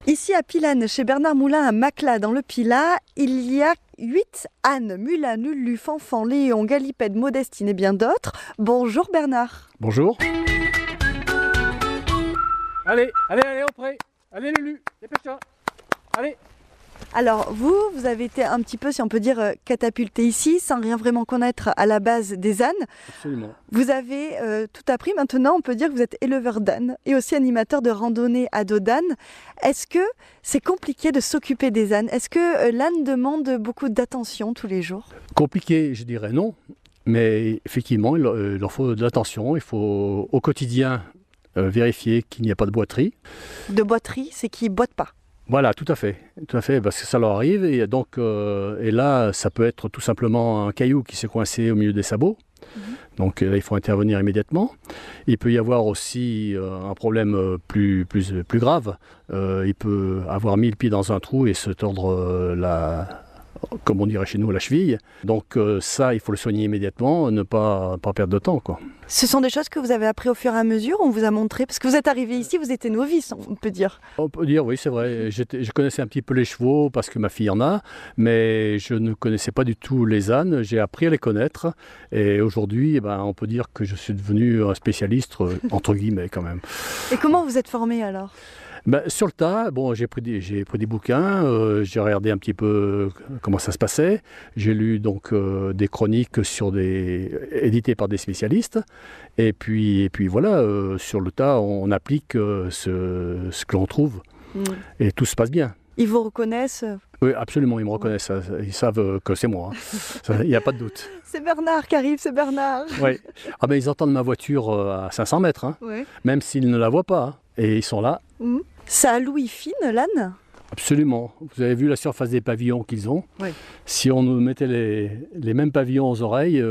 Ici à Pilane, chez Bernard Moulin à Macla, dans le Pilat, il y a 8 ânes, Mulan, Lulu, Fanfan, Léon, Galipette, Modestine et bien d'autres. Bonjour Bernard. Bonjour. Allez, au pré. Allez Lulu, dépêche-toi. Allez. Alors vous avez été un petit peu, si on peut dire, catapulté ici, sans rien vraiment connaître à la base des ânes. Absolument. Vous avez tout appris. Maintenant, on peut dire que vous êtes éleveur d'ânes et aussi animateur de randonnée à dos d'âne. Est-ce que c'est compliqué de s'occuper des ânes? Est-ce que l'âne demande beaucoup d'attention tous les jours? Compliqué, je dirais non. Mais effectivement, il leur faut de l'attention. Il faut au quotidien vérifier qu'il n'y a pas de boiterie. De boiterie, c'est qu'ils ne boitent pas. Voilà, tout à fait, parce que ça leur arrive. Et donc, et là, ça peut être tout simplement un caillou qui s'est coincé au milieu des sabots. Donc là, il faut intervenir immédiatement. Il peut y avoir aussi un problème plus grave. Il peut avoir mis le pied dans un trou et se tordre comme on dirait chez nous, la cheville. Donc ça, il faut le soigner immédiatement, ne pas perdre de temps, quoi. Ce sont des choses que vous avez appris au fur et à mesure, on vous a montré? Parce que vous êtes arrivé ici, vous étiez novice, on peut dire. On peut dire, oui, c'est vrai. Je connaissais un petit peu les chevaux parce que ma fille en a, mais je ne connaissais pas du tout les ânes. J'ai appris à les connaître et aujourd'hui, on peut dire que je suis devenu un spécialiste, entre guillemets quand même. Et comment vous êtes formé alors? Sur le tas, j'ai pris des bouquins, j'ai regardé un petit peu comment ça se passait. J'ai lu donc des chroniques éditées par des spécialistes. Et puis voilà, sur le tas, on applique ce que l'on trouve. Et tout se passe bien. Ils vous reconnaissent? Oui, absolument, ils me reconnaissent. Ils savent que c'est moi. Il n'y a pas de doute. C'est Bernard qui arrive, c'est Bernard. Oui. Ils entendent ma voiture à 500 mètres, Ouais. Même s'ils ne la voient pas. Et ils sont là. Ça a l'ouïe fine, l'âne? Absolument. Vous avez vu la surface des pavillons qu'ils ont. Oui. Si on nous mettait les mêmes pavillons aux oreilles...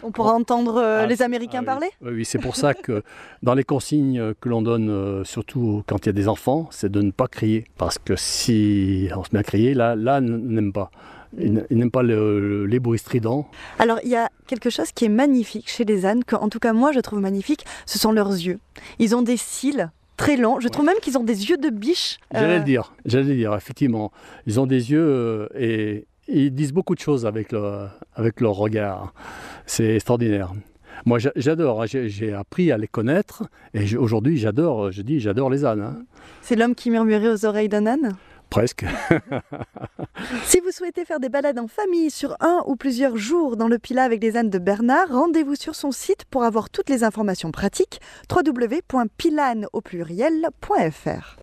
on pourra entendre les Américains parler? Oui, c'est pour ça que dans les consignes que l'on donne, surtout quand il y a des enfants, c'est de ne pas crier. Parce que si on se met à crier, là n'aime pas. Ils n'aiment pas les bruits stridents. Alors, il y a quelque chose qui est magnifique chez les ânes, en tout cas moi je trouve magnifique, ce sont leurs yeux. Ils ont des cils très longs, je trouve même qu'ils ont des yeux de biche. J'allais le dire, effectivement. Ils ont des yeux et ils disent beaucoup de choses avec leur regard. C'est extraordinaire. Moi j'adore, j'ai appris à les connaître et aujourd'hui j'adore les ânes. C'est l'homme qui murmurait aux oreilles d'un âne? Presque. Si vous souhaitez faire des balades en famille sur un ou plusieurs jours dans le Pilat avec les ânes de Bernard, rendez-vous sur son site pour avoir toutes les informations pratiques, www.pilane.fr.